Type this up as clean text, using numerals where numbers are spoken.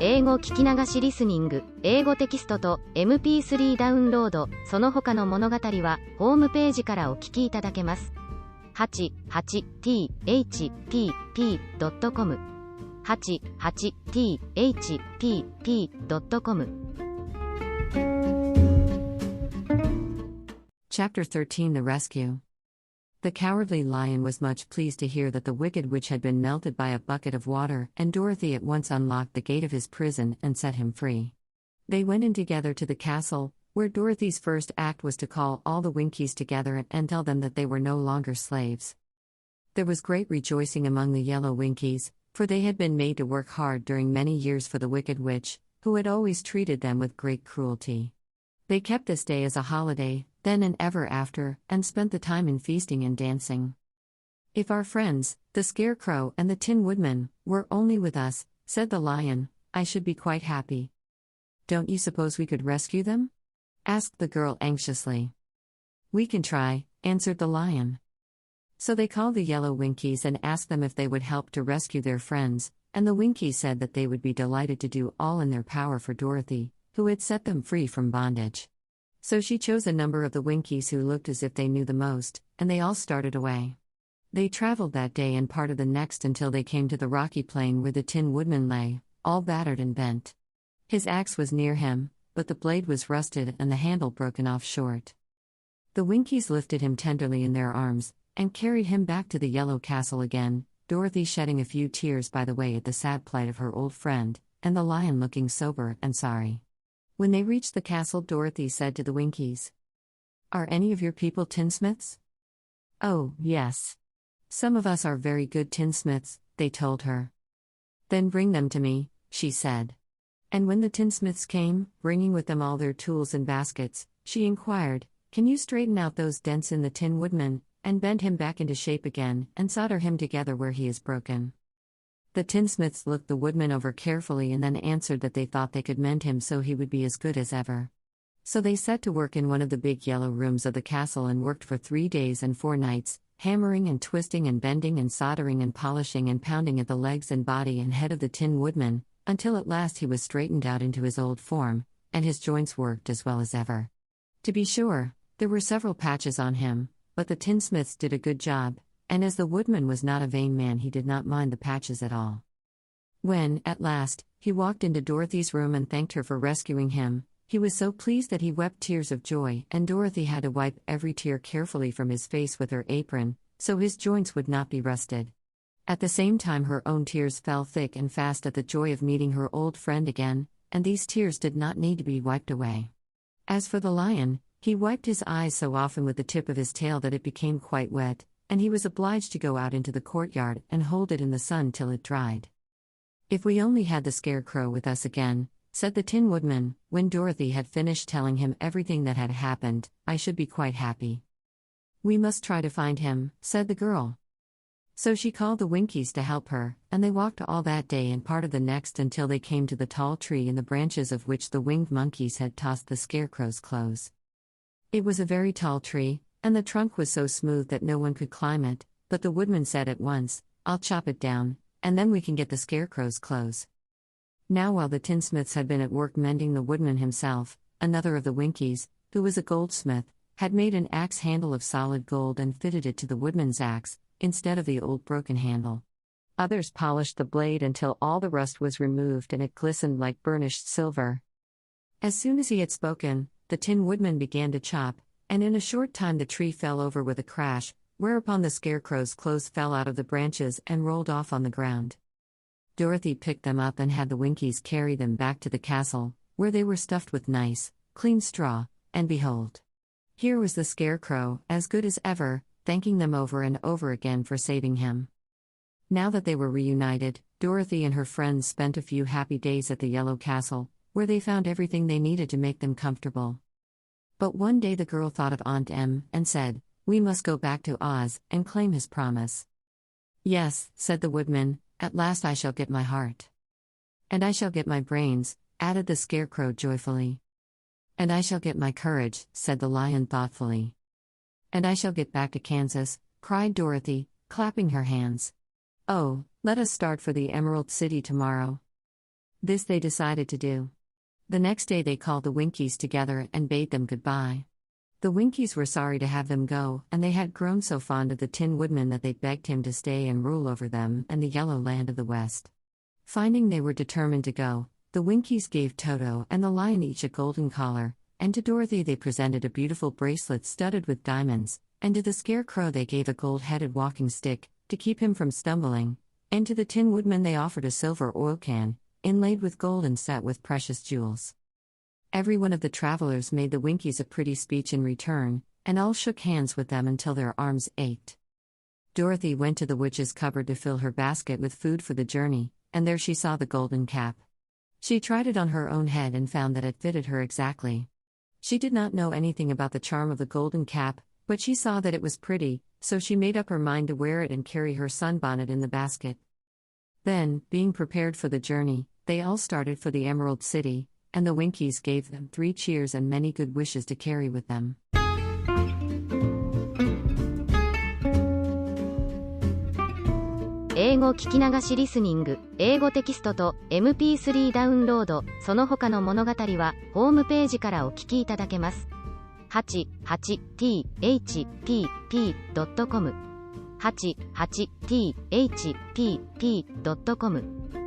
英語聞き流しリスニング、英語テキストと MP3 ダウンロード、その他の物語はホームページからお聞きいただけます。88thpp.com 88thpp.com Chapter 13 The Rescue. The Cowardly Lion was much pleased to hear that the Wicked Witch had been melted by a bucket of water, and Dorothy at once unlocked the gate of his prison and set him free. They went in together to the castle, where Dorothy's first act was to call all the Winkies together and tell them that they were no longer slaves. There was great rejoicing among the yellow Winkies, for they had been made to work hard during many years for the Wicked Witch, who had always treated them with great cruelty. They kept this day as a holiday, then and ever after, and spent the time in feasting and dancing. "If our friends, the Scarecrow and the Tin Woodman, were only with us," said the Lion, "I should be quite happy." "Don't you suppose we could rescue them?" asked the girl anxiously. "We can try," answered the Lion. So they called the yellow Winkies and asked them if they would help to rescue their friends, and the Winkies said that they would be delighted to do all in their power for Dorothy, who had set them free from bondage. So she chose a number of the Winkies who looked as if they knew the most, and they all started away. They traveled that day and part of the next until they came to the rocky plain where the Tin Woodman lay, all battered and bent. His axe was near him, but the blade was rusted and the handle broken off short. The Winkies lifted him tenderly in their arms, and carried him back to the Yellow Castle again, Dorothy shedding a few tears by the way at the sad plight of her old friend, and the Lion looking sober and sorry. When they reached the castle, Dorothy said to the Winkies, "Are any of your people tinsmiths?" "Oh, yes. Some of us are very good tinsmiths," they told her. "Then bring them to me," she said. And when the tinsmiths came, bringing with them all their tools and baskets, she inquired, "Can you straighten out those dents in the Tin Woodman, and bend him back into shape again, and solder him together where he is broken?" The tinsmiths looked the Woodman over carefully and then answered that they thought they could mend him so he would be as good as ever. So they set to work in one of the big yellow rooms of the castle and worked for 3 days and 4 nights, hammering and twisting and bending and soldering and polishing and pounding at the legs and body and head of the Tin Woodman, until at last he was straightened out into his old form, and his joints worked as well as ever. To be sure, there were several patches on him, but the tinsmiths did a good job, and as the Woodman was not a vain man, he did not mind the patches at all. When, at last, he walked into Dorothy's room and thanked her for rescuing him, he was so pleased that he wept tears of joy, and Dorothy had to wipe every tear carefully from his face with her apron, so his joints would not be rusted. At the same time her own tears fell thick and fast at the joy of meeting her old friend again, and these tears did not need to be wiped away. As for the Lion, he wiped his eyes so often with the tip of his tail that it became quite wet, and he was obliged to go out into the courtyard and hold it in the sun till it dried. "If we only had the Scarecrow with us again," said the Tin Woodman, when Dorothy had finished telling him everything that had happened, "I should be quite happy." "We must try to find him," said the girl. So she called the Winkies to help her, and they walked all that day and part of the next until they came to the tall tree in the branches of which the winged monkeys had tossed the Scarecrow's clothes. It was a very tall tree, and the trunk was so smooth that no one could climb it, but the Woodman said at once, "I'll chop it down, and then we can get the Scarecrow's clothes." Now while the tinsmiths had been at work mending, the Woodman himself, another of the Winkies, who was a goldsmith, had made an axe handle of solid gold and fitted it to the Woodman's axe, instead of the old broken handle. Others polished the blade until all the rust was removed and it glistened like burnished silver. As soon as he had spoken, the Tin Woodman began to chop, and in a short time the tree fell over with a crash, whereupon the Scarecrow's clothes fell out of the branches and rolled off on the ground. Dorothy picked them up and had the Winkies carry them back to the castle, where they were stuffed with nice, clean straw, and behold, here was the Scarecrow, as good as ever, thanking them over and over again for saving him. Now that they were reunited, Dorothy and her friends spent a few happy days at the Yellow Castle, where they found everything they needed to make them comfortable. But one day the girl thought of Aunt Em, and said, "We must go back to Oz, and claim his promise." "Yes," said the Woodman, "at last I shall get my heart." "And I shall get my brains," added the Scarecrow joyfully. "And I shall get my courage," said the Lion thoughtfully. "And I shall get back to Kansas," cried Dorothy, clapping her hands. "Oh, let us start for the Emerald City tomorrow." This they decided to do. The next day they called the Winkies together and bade them goodbye. The Winkies were sorry to have them go, and they had grown so fond of the Tin Woodman that they begged him to stay and rule over them and the yellow land of the West. Finding they were determined to go, the Winkies gave Toto and the lion each a golden collar, and to Dorothy they presented a beautiful bracelet studded with diamonds, and to the Scarecrow they gave a gold-headed walking stick, to keep him from stumbling, and to the Tin Woodman they offered a silver oil can, inlaid with gold and set with precious jewels. Every one of the travelers made the Winkies a pretty speech in return, and all shook hands with them until their arms ached. Dorothy went to the witch's cupboard to fill her basket with food for the journey, and there she saw the golden cap. She tried it on her own head and found that it fitted her exactly. She did not know anything about the charm of the golden cap, but she saw that it was pretty, so she made up her mind to wear it and carry her sunbonnet in the basket. Then, being prepared for the journey, they all started for the Emerald City, and the Winkies gave them 3 cheers and many good wishes to carry with them. 英語聞き流しリスニング、英語テキストと MP3 ダウンロード、その他の物語はホームページからお聞きいただけます。88thpp.com 88thpp.com